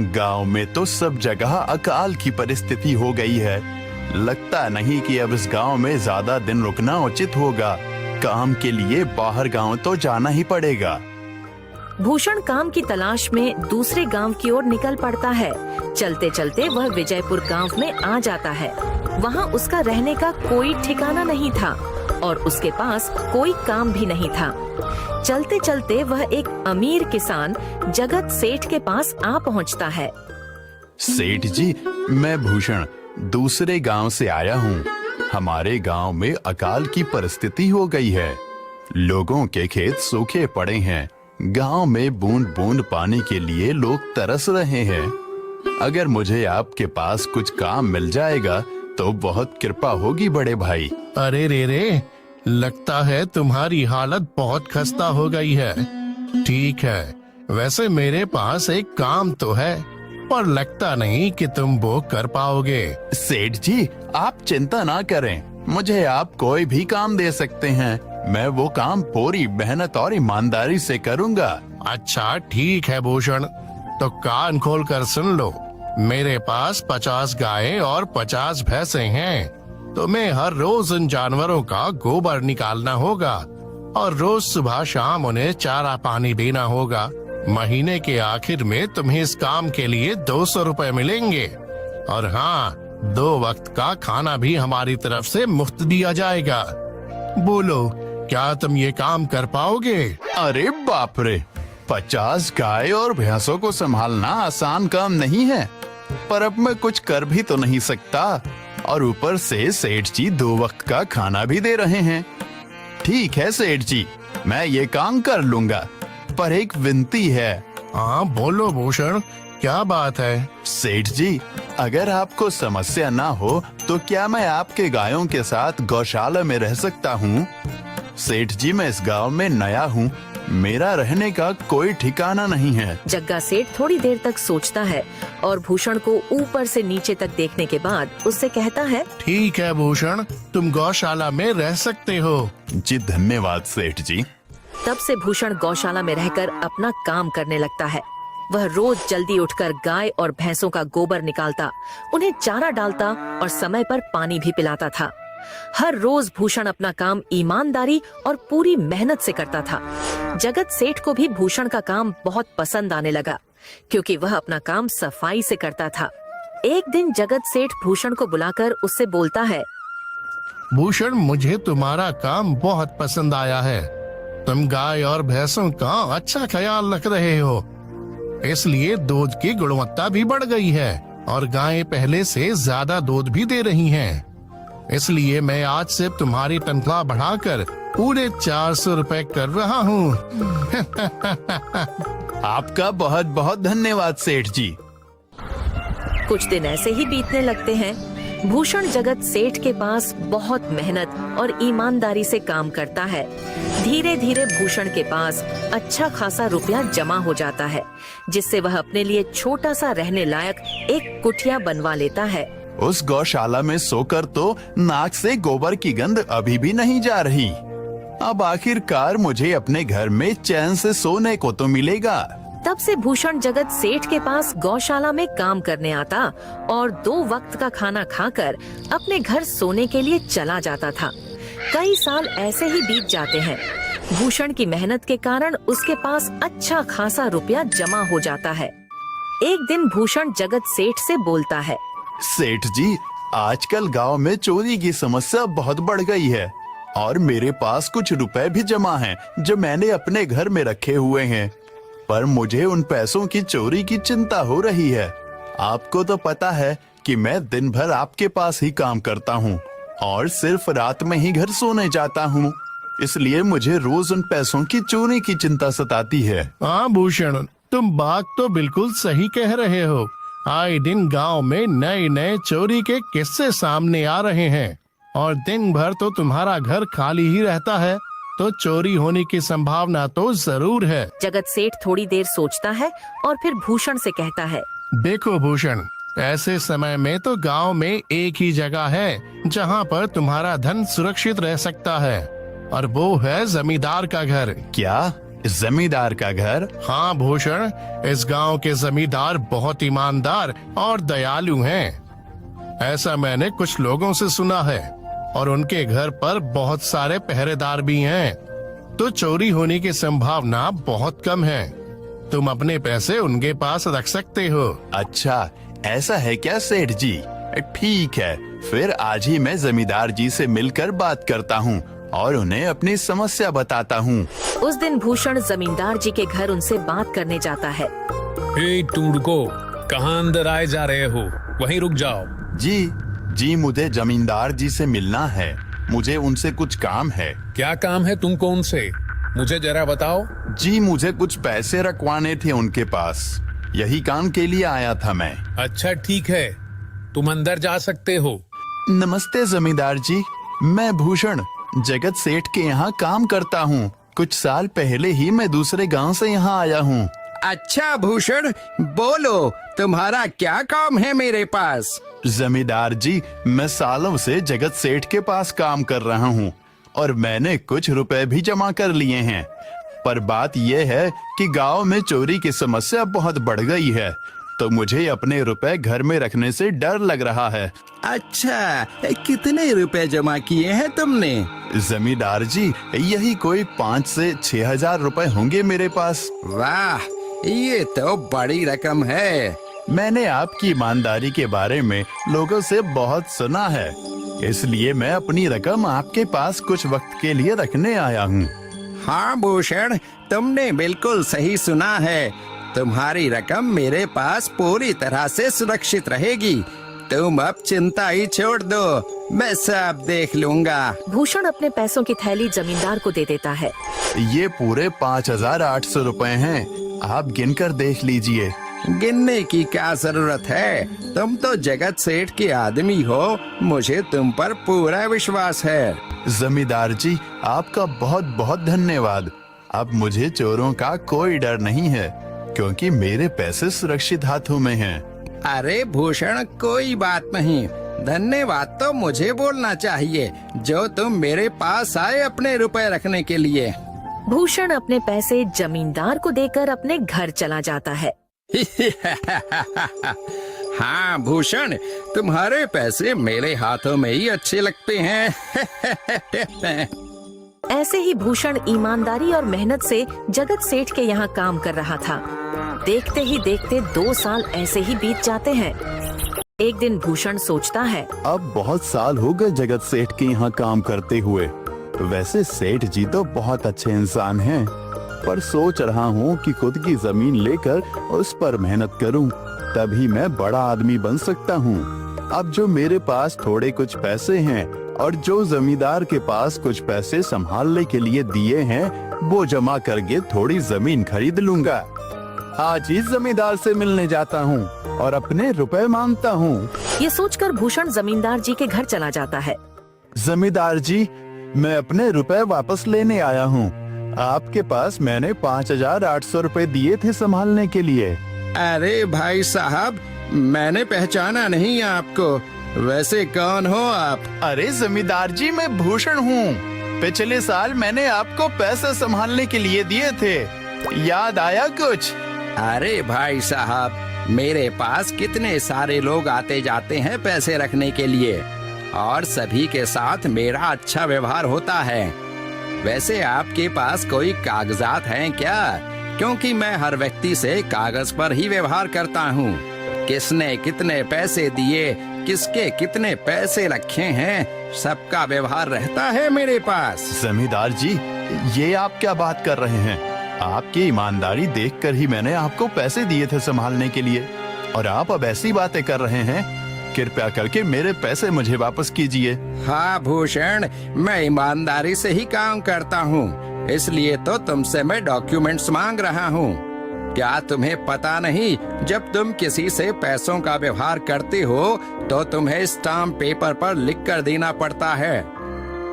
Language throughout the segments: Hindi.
गांव में तो सब जगह अकाल की परिस्थिति हो गई है। लगता नहीं कि अब इस गांव में ज्यादा दिन रुकना उचित होगा। काम के लिए बाहर गांव तो जाना ही पड़ेगा। भूषण काम की तलाश में दूसरे गांव की ओर निकल पड़ता है। चलते चलते वह विजयपुर गांव में आ जाता है। वहां उसका रहने का कोई ठिकाना नहीं था और उसके पास कोई काम भी नहीं था। चलते चलते वह एक अमीर किसान जगत सेठ के पास आ पहुंचता है। सेठ जी, मैं भूषण दूसरे गांव से आया हूँ। हमारे गांव में अकाल की परिस्थिति हो गई है। लोगों के खेत सूखे पड़े हैं। गांव में बूंद बूंद पानी के लिए लोग तरस रहे हैं। अगर मुझे आपके पास कुछ काम मिल जाएगा तो बहुत कृपा होगी बड़े भाई। अरे रे, लगता है तुम्हारी हालत बहुत खस्ता हो गई है। ठीक है, वैसे मेरे पास एक काम तो है, पर लगता नहीं कि तुम वो कर पाओगे। सेठ जी, आप चिंता ना करें। मुझे आप कोई भी काम दे सकते हैं। मैं वो काम पूरी मेहनत और ईमानदारी से करूंगा। अच्छा ठीक है भूषण, तो कान खोल कर सुन लो। मेरे पास 50 गायें और 50 भैंसें हैं। तुम्हें हर रोज उन जानवरों का गोबर निकालना होगा और रोज सुबह शाम उन्हें चारा पानी देना होगा। महीने के आखिर में तुम्हें इस काम के लिए 200 रुपए मिलेंगे। और हाँ, 2 वक्त का खाना भी हमारी तरफ से मुफ्त दिया जाएगा। बोलो, क्या तुम ये काम कर पाओगे? अरे बाप रे, 50 गाय और भैंसों को संभालना आसान काम नहीं है। पर अब मैं कुछ कर भी तो नहीं सकता, और ऊपर से सेठ जी 2 वक्त का खाना भी दे रहे हैं। ठीक है सेठ जी, मैं ये काम कर लूंगा, पर एक विनती है। हाँ बोलो भूषण, क्या बात है? सेठ जी, अगर आपको समस्या ना हो तो क्या मैं आपके गायों के साथ गौशाला में रह सकता हूँ? सेठ जी, मैं इस गांव में नया हूँ। मेरा रहने का कोई ठिकाना नहीं है। जग्गा सेठ थोड़ी देर तक सोचता है और भूषण को ऊपर से नीचे तक देखने के बाद उससे कहता है, ठीक है भूषण, तुम गौशाला में रह सकते हो। जी धन्यवाद सेठ जी। तब से भूषण गौशाला में रहकर अपना काम करने लगता है। वह रोज जल्दी उठकर गाय और भैंसों का गोबर निकालता, उन्हें चारा डालता और समय पर पानी भी पिलाता था। हर रोज भूषण अपना काम ईमानदारी और पूरी मेहनत से करता था। जगत सेठ को भी भूषण का काम बहुत पसंद आने लगा, क्योंकि वह अपना काम सफाई से करता था। एक दिन जगत सेठ भूषण को बुलाकर उससे बोलता है, भूषण, मुझे तुम्हारा काम बहुत पसंद आया है। तुम गाय और भैंसों का अच्छा ख्याल रख रहे हो, इसलिए दूध की गुणवत्ता भी बढ़ गई है और गायें पहले से ज्यादा दूध भी दे रही हैं। इसलिए मैं आज से तुम्हारी तनख्वाह बढ़ाकर पूरे 400 रुपए कर रहा हूँ। आपका बहुत बहुत धन्यवाद सेठ जी। कुछ दिन ऐसे ही बीतने लगते हैं। भूषण जगत सेठ के पास बहुत मेहनत और ईमानदारी से काम करता है। धीरे धीरे भूषण के पास अच्छा खासा रुपया जमा हो जाता है, जिससे वह अपने लिए छोटा सा रहने लायक एक कुटिया बनवा लेता है। उस गौशाला में सोकर तो नाक से गोबर की गंध अभी भी नहीं जा रही। अब आखिरकार मुझे अपने घर में चैन से सोने को तो मिलेगा। तब से भूषण जगत सेठ के पास गौशाला में काम करने आता और 2 वक्त का खाना खाकर अपने घर सोने के लिए चला जाता था। कई साल ऐसे ही बीत जाते हैं। भूषण की मेहनत के कारण उसके पास अच्छा खासा रुपया जमा हो जाता है। एक दिन भूषण जगत सेठ से बोलता है, सेठ जी, आजकल गांव में चोरी की समस्या बहुत बढ़ गई है और मेरे पास कुछ रुपए भी जमा हैं जो मैंने अपने घर में रखे हुए हैं, पर मुझे उन पैसों की चोरी की चिंता हो रही है। आपको तो पता है कि मैं दिन भर आपके पास ही काम करता हूँ और सिर्फ रात में ही घर सोने जाता हूँ, इसलिए मुझे रोज उन पैसों की चोरी की चिंता सताती है। हाँ भूषण, तुम बात तो बिल्कुल सही कह रहे हो। आए दिन गांव में नए नए चोरी के किस्से सामने आ रहे हैं और दिन भर तो तुम्हारा घर खाली ही रहता है, तो चोरी होने की संभावना तो जरूर है। जगत सेठ थोड़ी देर सोचता है और फिर भूषण से कहता है, देखो भूषण, ऐसे समय में तो गांव में एक ही जगह है जहां पर तुम्हारा धन सुरक्षित रह सकता है, और वो है जमींदार का घर। क्या जमींदार का घर? हाँ भूषण, इस गांव के जमींदार बहुत ईमानदार और दयालु हैं। ऐसा मैंने कुछ लोगों से सुना है और उनके घर पर बहुत सारे पहरेदार भी हैं, तो चोरी होने की संभावना बहुत कम है। तुम अपने पैसे उनके पास रख सकते हो। अच्छा, ऐसा है क्या सेठ जी? ठीक है, फिर आज ही मैं जमींदार जी से मिलकर बात करता हूँ और उन्हें अपनी समस्या बताता हूँ। उस दिन भूषण जमींदार जी के घर उनसे बात करने जाता है। हे टूडको, कहाँ अंदर आए जा रहे हो? वहीं रुक जाओ। जी, मुझे जमींदार जी से मिलना है। मुझे उनसे कुछ काम है। क्या काम है तुमको उनसे? मुझे जरा बताओ। जी, मुझे कुछ पैसे रखवाने थे उनके पास, यही काम के लिए आया था मैं। अच्छा ठीक है, तुम अंदर जा सकते हो। नमस्ते जमींदार जी, मैं भूषण जगत सेठ के यहाँ काम करता हूँ। कुछ साल पहले ही मैं दूसरे गांव से यहाँ आया हूँ। अच्छा भूषण, बोलो तुम्हारा क्या काम है मेरे पास? जमींदार जी, मैं सालों से जगत सेठ के पास काम कर रहा हूँ और मैंने कुछ रुपए भी जमा कर लिए हैं। पर बात यह है कि गांव में चोरी की समस्या बहुत बढ़ गई है, तो मुझे अपने रुपए घर में रखने से डर लग रहा है। अच्छा, कितने रुपए जमा किए हैं तुमने? जमींदार जी, यही कोई 5 से 6 हजार रुपए होंगे मेरे पास। वाह, ये तो बड़ी रकम है। मैंने आपकी ईमानदारी के बारे में लोगों से बहुत सुना है, इसलिए मैं अपनी रकम आपके पास कुछ वक्त के लिए रखने आया हूँ। हाँ भूषण, तुमने बिल्कुल सही सुना है। तुम्हारी रकम मेरे पास पूरी तरह से सुरक्षित रहेगी। तुम अब चिंता ही छोड़ दो, मैं सब देख लूंगा। भूषण अपने पैसों की थैली जमींदार को दे देता है। ये पूरे 5,800 रुपए हैं, आप गिनकर देख लीजिए। गिनने की क्या जरूरत है? तुम तो जगत सेठ के आदमी हो, मुझे तुम पर पूरा विश्वास है। जमींदार जी, आपका बहुत बहुत धन्यवाद। अब मुझे चोरों का कोई डर नहीं है, क्योंकि मेरे पैसे सुरक्षित हाथों में हैं। अरे भूषण, कोई बात नहीं, धन्यवाद तो मुझे बोलना चाहिए, जो तुम मेरे पास आए अपने रुपए रखने के लिए। भूषण अपने पैसे जमींदार को देकर अपने घर चला जाता है। हाँ भूषण, तुम्हारे पैसे मेरे हाथों में ही अच्छे लगते हैं। ऐसे ही भूषण ईमानदारी और मेहनत से जगत सेठ के यहाँ काम कर रहा था। देखते ही देखते 2 साल ऐसे ही बीत जाते हैं। एक दिन भूषण सोचता है, अब बहुत साल हो गए जगत सेठ के यहाँ काम करते हुए। वैसे सेठ जी तो बहुत अच्छे इंसान हैं, पर सोच रहा हूँ कि खुद की जमीन लेकर उस पर मेहनत करूँ, तभी मैं बड़ा आदमी बन सकता हूँ। अब जो मेरे पास थोड़े कुछ पैसे हैं और जो जमींदार के पास कुछ पैसे संभालने के लिए दिए हैं, वो जमा करके थोड़ी जमीन खरीद लूंगा। आज ही जमींदार से मिलने जाता हूँ और अपने रुपए मांगता हूँ। ये सोचकर भूषण जमींदार जी के घर चला जाता है। जमींदार जी, मैं अपने रुपए वापस लेने आया हूँ। आपके पास मैंने 5,800 रुपए दिए थे संभालने के लिए। अरे भाई साहब, मैंने पहचाना नहीं आपको। वैसे कौन हो आप? अरे जमींदार जी, मैं भूषण हूँ। पिछले साल मैंने आपको पैसे संभालने के लिए दिए थे, याद आया कुछ? अरे भाई साहब, मेरे पास कितने सारे लोग आते जाते हैं पैसे रखने के लिए, और सभी के साथ मेरा अच्छा व्यवहार होता है। वैसे आपके पास कोई कागजात हैं क्या? क्योंकि मैं हर व्यक्ति से कागज पर ही व्यवहार करता हूँ। किसने कितने पैसे दिए, किसके कितने पैसे रखे हैं, सबका व्यवहार रहता है मेरे पास। जमींदार जी, ये आप क्या बात कर रहे हैं? आपकी ईमानदारी देखकर ही मैंने आपको पैसे दिए थे संभालने के लिए, और आप अब ऐसी बातें कर रहे हैं। कृपया करके मेरे पैसे मुझे वापस कीजिए। हाँ भूषण, मैं ईमानदारी से ही काम करता हूँ, इसलिए तो तुमसे मैं डॉक्यूमेंट्स मांग रहा हूँ। क्या तुम्हें पता नहीं, जब तुम किसी से पैसों का व्यवहार करते हो तो तुम्हें स्टाम्प पेपर पर लिख कर देना पड़ता है।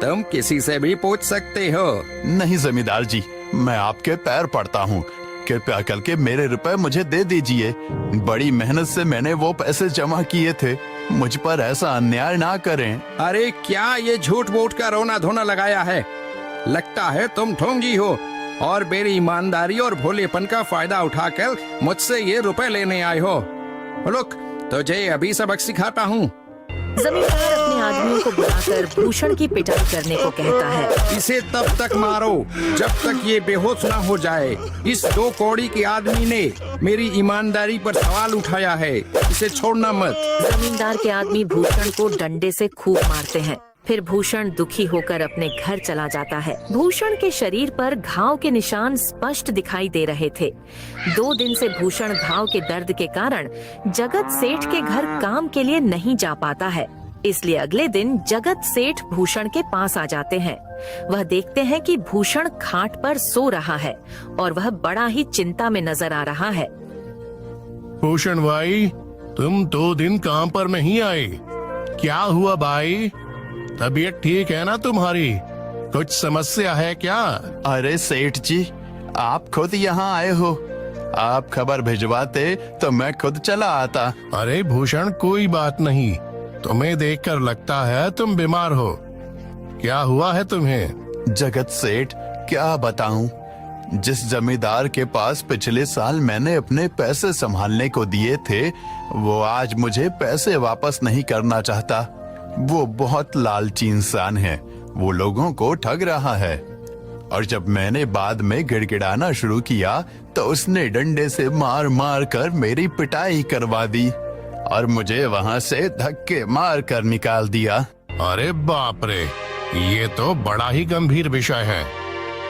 तुम किसी से भी पूछ सकते हो। नहीं जमींदार जी, मैं आपके पैर पड़ता हूँ, कृपया करके मेरे रुपए मुझे दे दीजिए। बड़ी मेहनत से मैंने वो पैसे जमा किए थे, मुझ पर ऐसा अन्याय ना करें। अरे क्या ये झूठ मूठ का रोना धोना लगाया है? लगता है तुम ढोंगी हो। और मेरी ईमानदारी और भोलेपन का फायदा उठाकर मुझसे ये रुपए लेने आए हो। रुक, तुझे अभी सबक सिखाता हूँ। जमींदार अपने आदमियों को बुलाकर भूषण की पिटाई करने को कहता है। इसे तब तक मारो जब तक ये बेहोश ना हो जाए। इस 2 कौड़ी के आदमी ने मेरी ईमानदारी पर सवाल उठाया है, इसे छोड़ना मत। जमींदार के आदमी भूषण को डंडे से खूब मारते हैं। फिर भूषण दुखी होकर अपने घर चला जाता है। भूषण के शरीर पर घाव के निशान स्पष्ट दिखाई दे रहे थे। 2 दिन से भूषण घाव के दर्द के कारण जगत सेठ के घर काम के लिए नहीं जा पाता है। इसलिए अगले दिन जगत सेठ भूषण के पास आ जाते हैं। वह देखते हैं कि भूषण खाट पर सो रहा है और वह बड़ा ही चिंता में नजर आ रहा है। भूषण भाई, तुम 2 दिन काम पर नहीं आए, क्या हुआ भाई? तबीयत ठीक है ना तुम्हारी? कुछ समस्या है क्या? अरे सेठ जी, आप खुद यहाँ आए हो। आप खबर भिजवाते तो मैं खुद चला आता। अरे भूषण, कोई बात नहीं, तुम्हें देखकर लगता है तुम बीमार हो। क्या हुआ है तुम्हें? जगत सेठ, क्या बताऊं, जिस जमींदार के पास पिछले साल मैंने अपने पैसे संभालने को दिए थे, वो आज मुझे पैसे वापस नहीं करना चाहता। वो बहुत लालची इंसान है, वो लोगों को ठग रहा है। और जब मैंने बाद में गिड़गिड़ाना शुरू किया तो उसने डंडे से मार मार कर मेरी पिटाई करवा दी और मुझे वहां से धक्के मार कर निकाल दिया। अरे बाप रे, ये तो बड़ा ही गंभीर विषय है।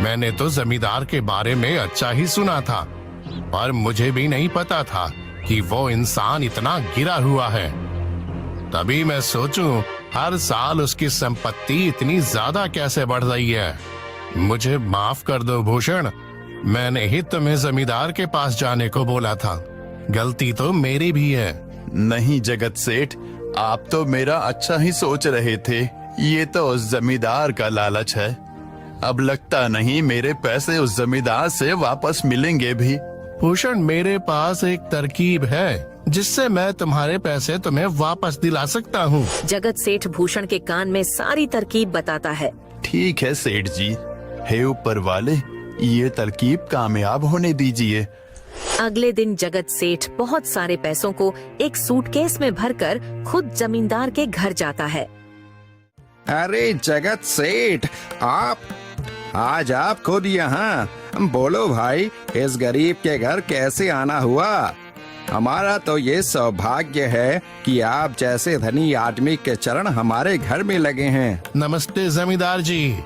मैंने तो जमींदार के बारे में अच्छा ही सुना था, पर मुझे भी नहीं पता था कि वो इंसान इतना गिरा हुआ है। तभी मैं सोचूं, हर साल उसकी संपत्ति इतनी ज्यादा कैसे बढ़ रही है। मुझे माफ कर दो भूषण, मैंने ही तुम्हें जमींदार के पास जाने को बोला था। गलती तो मेरी भी है। नहीं जगत सेठ, आप तो मेरा अच्छा ही सोच रहे थे। ये तो उस जमींदार का लालच है। अब लगता नहीं मेरे पैसे उस जमींदार से वापस मिलेंगे भी। भूषण, मेरे पास एक तरकीब है जिससे मैं तुम्हारे पैसे तुम्हें वापस दिला सकता हूँ। जगत सेठ भूषण के कान में सारी तरकीब बताता है। ठीक है सेठ जी, हे ऊपर वाले, ये तरकीब कामयाब होने दीजिए। अगले दिन जगत सेठ बहुत सारे पैसों को एक सूटकेस में भरकर खुद जमींदार के घर जाता है। अरे जगत सेठ, आज आप खुद यहाँ? बोलो भाई, इस गरीब के घर कैसे आना हुआ? हमारा तो ये सौभाग्य है कि आप जैसे धनी आदमी के चरण हमारे घर में लगे हैं। नमस्ते जमींदार जी।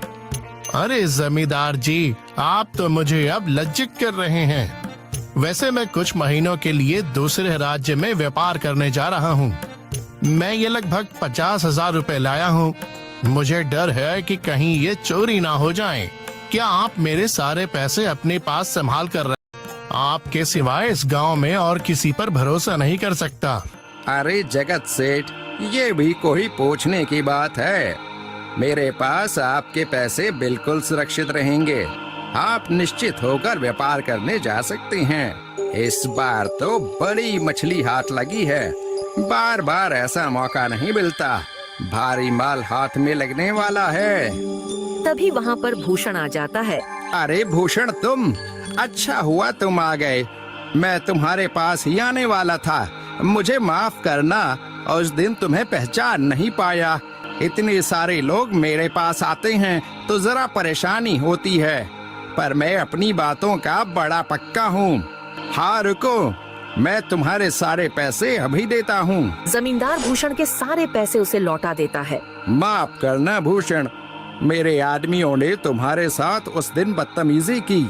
अरे जमींदार जी, आप तो मुझे अब लज्जित कर रहे हैं। वैसे मैं कुछ महीनों के लिए दूसरे राज्य में व्यापार करने जा रहा हूँ। मैं ये लगभग 50,000 रुपए लाया हूँ। मुझे डर है कि कहीं ये चोरी ना हो जाएं। क्या आप मेरे सारे पैसे अपने पास संभाल कर रहे? आपके सिवाय इस गांव में और किसी पर भरोसा नहीं कर सकता। अरे जगत सेठ, ये भी कोई पूछने की बात है? मेरे पास आपके पैसे बिल्कुल सुरक्षित रहेंगे। आप निश्चित होकर व्यापार करने जा सकते हैं। इस बार तो बड़ी मछली हाथ लगी है। बार बार ऐसा मौका नहीं मिलता। भारी माल हाथ में लगने वाला है। तभी वहाँ पर भूषण आ जाता है। अरे भूषण, तुम? अच्छा हुआ तुम आ गए। मैं तुम्हारे पास ही आने वाला था। मुझे माफ करना, उस दिन तुम्हें पहचान नहीं पाया। इतने सारे लोग मेरे पास आते हैं तो जरा परेशानी होती है, पर मैं अपनी बातों का बड़ा पक्का हूँ। हाँ रुको, मैं तुम्हारे सारे पैसे अभी देता हूँ। जमींदार भूषण के सारे पैसे उसे लौटा देता है। माफ करना भूषण, मेरे आदमियों ने तुम्हारे साथ उस दिन बदतमीजी की।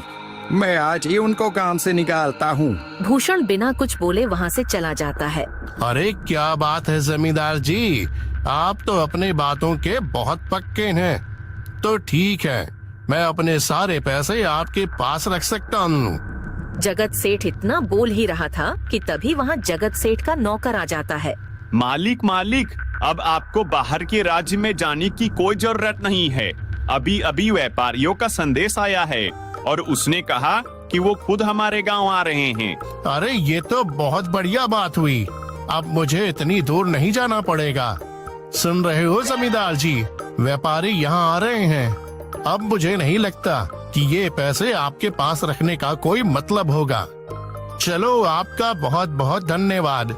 मैं आज ही उनको काम से निकालता हूँ। भूषण बिना कुछ बोले वहाँ से चला जाता है। अरे क्या बात है जमींदार जी, आप तो अपने बातों के बहुत पक्के हैं। तो ठीक है, मैं अपने सारे पैसे आपके पास रख सकता हूँ। जगत सेठ इतना बोल ही रहा था कि तभी वहाँ जगत सेठ का नौकर आ जाता है। मालिक, अब आपको बाहर के राज्य में जाने की कोई जरूरत नहीं है। अभी अभी व्यापारियों का संदेश आया है और उसने कहा कि वो खुद हमारे गांव आ रहे हैं। अरे ये तो बहुत बढ़िया बात हुई। अब मुझे इतनी दूर नहीं जाना पड़ेगा। सुन रहे हो जमींदार जी, व्यापारी यहाँ आ रहे हैं। अब मुझे नहीं लगता कि ये पैसे आपके पास रखने का कोई मतलब होगा। चलो, आपका बहुत बहुत धन्यवाद।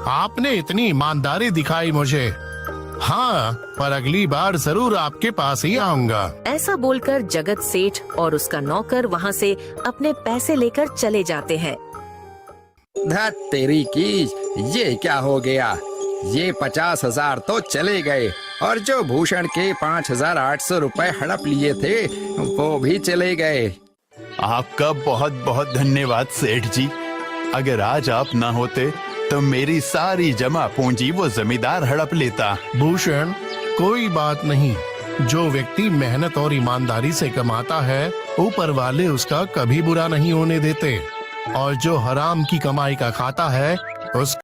आपने इतनी ईमानदारी दिखाई मुझे। हाँ, पर अगली बार जरूर आपके पास ही आऊंगा। ऐसा बोलकर जगत सेठ और उसका नौकर वहाँ से अपने पैसे लेकर चले जाते हैं। धत तेरी की, ये क्या हो गया? ये 50,000 तो चले गए और जो भूषण के 5,800 रुपए हड़प लिए थे वो भी चले गए। आपका बहुत बहुत धन्यवाद सेठ जी। अगर आज आप ना होते तो मेरी सारी जमा पूंजी वो जमींदार हड़प लेता। भूषण, कोई बात नहीं। जो व्यक्ति मेहनत और ईमानदारी से कमाता है, ऊपर वाले उसका कभी बुरा नहीं होने देते, और जो हराम की कमाई का खाता है उस